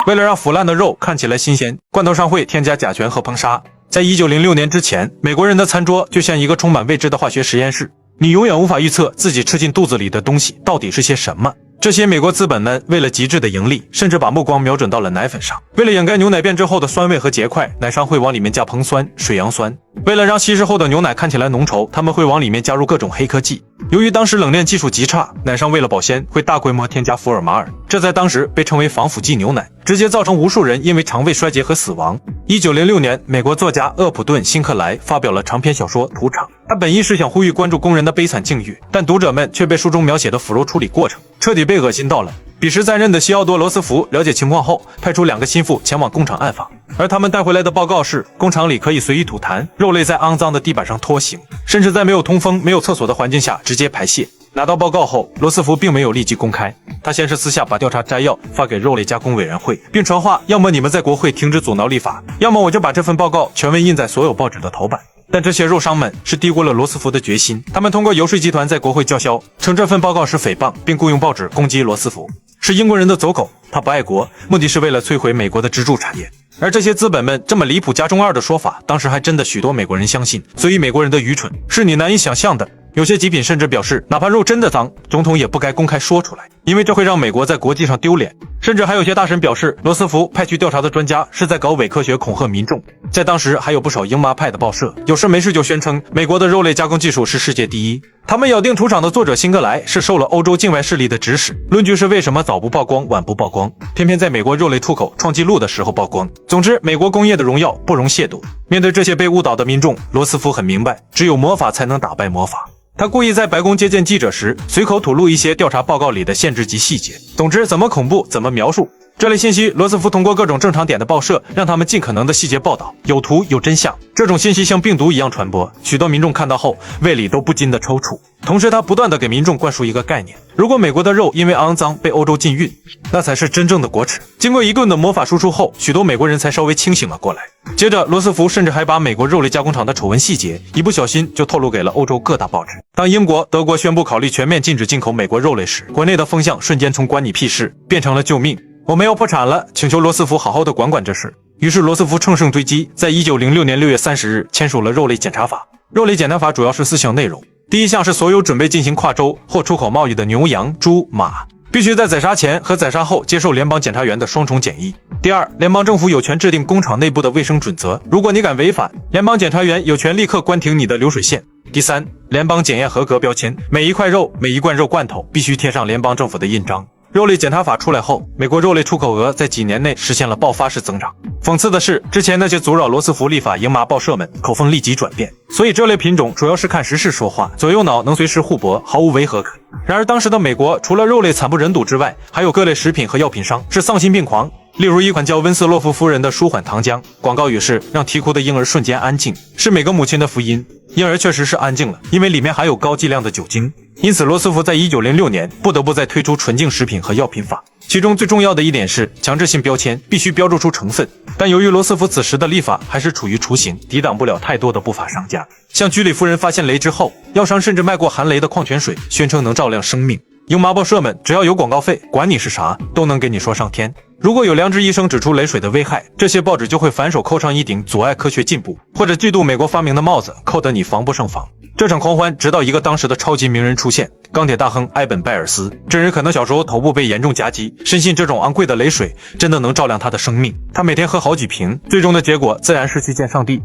为了让腐烂的肉看起来新鲜，罐头上会添加甲醛和硼砂。在1906年之前，美国人的餐桌就像一个充满未知的化学实验室，你永远无法预测自己吃进肚子里的东西到底是些什么。这些美国资本们为了极致的盈利，甚至把目光瞄准到了奶粉上。为了掩盖牛奶变质后的酸味和结块，奶商会往里面加硼酸、水杨酸。为了让稀释后的牛奶看起来浓稠，他们会往里面加入各种黑科技。由于当时冷链技术极差，奶商为了保鲜会大规模添加福尔马尔，这在当时被称为防腐剂牛奶，直接造成无数人因为肠胃衰竭和死亡。1906年，美国作家厄普顿·辛克莱发表了长篇小说《屠场》，他本意是想呼吁关注工人的悲惨境遇，但读者们却被书中描写的腐肉处理过程彻底被恶心到了。彼时在任的西奥多·罗斯福了解情况后，派出2个心腹前往工厂暗访，而他们带回来的报告是，工厂里可以随意吐痰，肉类在肮脏的地板上拖行，甚至在没有通风、没有厕所的环境下直接排泄。拿到报告后，罗斯福并没有立即公开，他先是私下把调查摘要发给肉类加工委员会，并传话，要么你们在国会停止阻挠立法，要么我就把这份报告全文印在所有报纸的头版。但这些肉商们是低估了罗斯福的决心，他们通过游说集团在国会叫嚣，称这份报告是诽谤，并雇佣报纸攻击罗斯福，是英国人的走狗，他不爱国，目的是为了摧毁美国的支柱产业。而这些资本们这么离谱加中二的说法，当时还真的许多美国人相信，所以美国人的愚蠢是你难以想象的。有些极品甚至表示，哪怕肉真的脏，总统也不该公开说出来，因为这会让美国在国际上丢脸。甚至还有些大神表示，罗斯福派去调查的专家是在搞伪科学恐吓民众。在当时还有不少鹰妈派的报社，有事没事就宣称美国的肉类加工技术是世界第一。他们咬定屠场的作者辛格莱是受了欧洲境外势力的指使，论据是为什么早不曝光晚不曝光，偏偏在美国肉类出口创纪录的时候曝光。总之，美国工业的荣耀不容亵渎。面对这些被误导的民众，罗斯福很明白，只有魔法才能打败魔法。他故意在白宫接见记者时，随口吐露一些调查报告里的限制及细节。总之，怎么恐怖怎么描述。这类信息，罗斯福通过各种正常点的报社，让他们尽可能的细节报道，有图有真相。这种信息像病毒一样传播，许多民众看到后，胃里都不禁的抽搐。同时，他不断的给民众灌输一个概念：如果美国的肉因为肮脏被欧洲禁运，那才是真正的国耻。经过一顿的魔法输出后，许多美国人才稍微清醒了过来。接着，罗斯福甚至还把美国肉类加工厂的丑闻细节，一不小心就透露给了欧洲各大报纸。当英国、德国宣布考虑全面禁止进口美国肉类时，国内的风向瞬间从关你屁事变成了救命。我们要破产了，请求罗斯福好好的管管这事。于是罗斯福乘胜追击，在1906年6月30日签署了肉类检查法。肉类检查法主要是4项内容。第一项是所有准备进行跨州或出口贸易的牛、羊、猪、马，必须在宰杀前和宰杀后接受联邦检察员的双重检疫。第二，联邦政府有权制定工厂内部的卫生准则，如果你敢违反，联邦检察员有权立刻关停你的流水线。第三，联邦检验合格标签，每一块肉、每一罐肉罐头必须贴上联邦政府的印章。肉类检查法出来后，美国肉类出口额在几年内实现了爆发式增长。讽刺的是，之前那些阻扰罗斯福立法鹰麻报社们口风立即转变，所以这类品种主要是看时事说话，左右脑能随时互搏，毫无违和感。然而当时的美国除了肉类惨不忍睹之外，还有各类食品和药品商是丧心病狂。例如一款叫温斯洛夫夫人的舒缓糖浆，广告语是让啼哭的婴儿瞬间安静，是每个母亲的福音。婴儿确实是安静了，因为里面含有高剂量的酒精。因此罗斯福在1906年不得不再推出纯净食品和药品法，其中最重要的一点是强制性标签，必须标注出成分。但由于罗斯福此时的立法还是处于雏形，抵挡不了太多的不法商家。像居里夫人发现雷之后，药商甚至卖过含雷的矿泉水，宣称能照亮生命。鹰麻报社们只要有广告费，管你是啥，都能给你说上天。如果有良知医生指出雷水的危害，这些报纸就会反手扣上一顶阻碍科学进步或者嫉妒美国发明的帽子，扣得你防不胜防。这场狂欢直到一个当时的超级名人出现，钢铁大亨埃本拜尔斯。这人可能小时候头部被严重夹击，深信这种昂贵的雷水真的能照亮他的生命。他每天喝好几瓶，最终的结果自然是去见上帝。